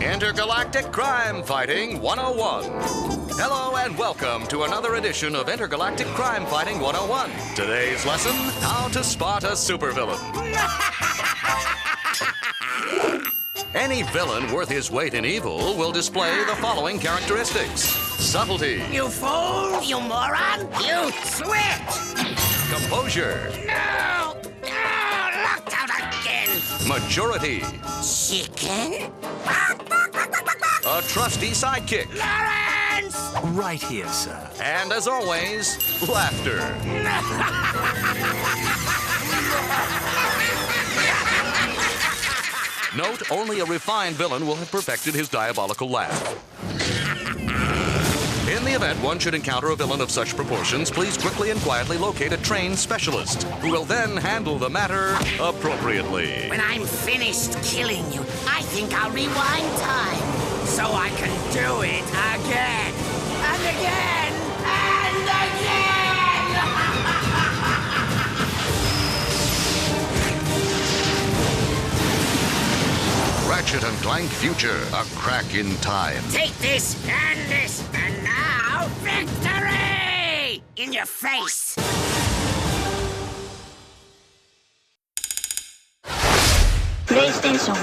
Intergalactic Crime Fighting 101. Hello and welcome to another edition of Intergalactic Crime Fighting 101. Today's lesson, how to spot a supervillain. Any villain worth his weight in evil will display the following characteristics. Subtlety. You fool! You moron! You twit! Composure. No! No! Locked out again! Maturity. Chicken? A trusty sidekick. Lawrence! Right here, sir. And as always, laughter. Note, only a refined villain will have perfected his diabolical laugh. In the event one should encounter a villain of such proportions, please quickly and quietly locate a trained specialist, who will then handle the matter appropriately. When I'm finished killing you, I think I'll rewind time, so I can do it again, and again, and again! Ratchet and Clank Future, a crack in time. Take this, and now, victory! In your face! PlayStation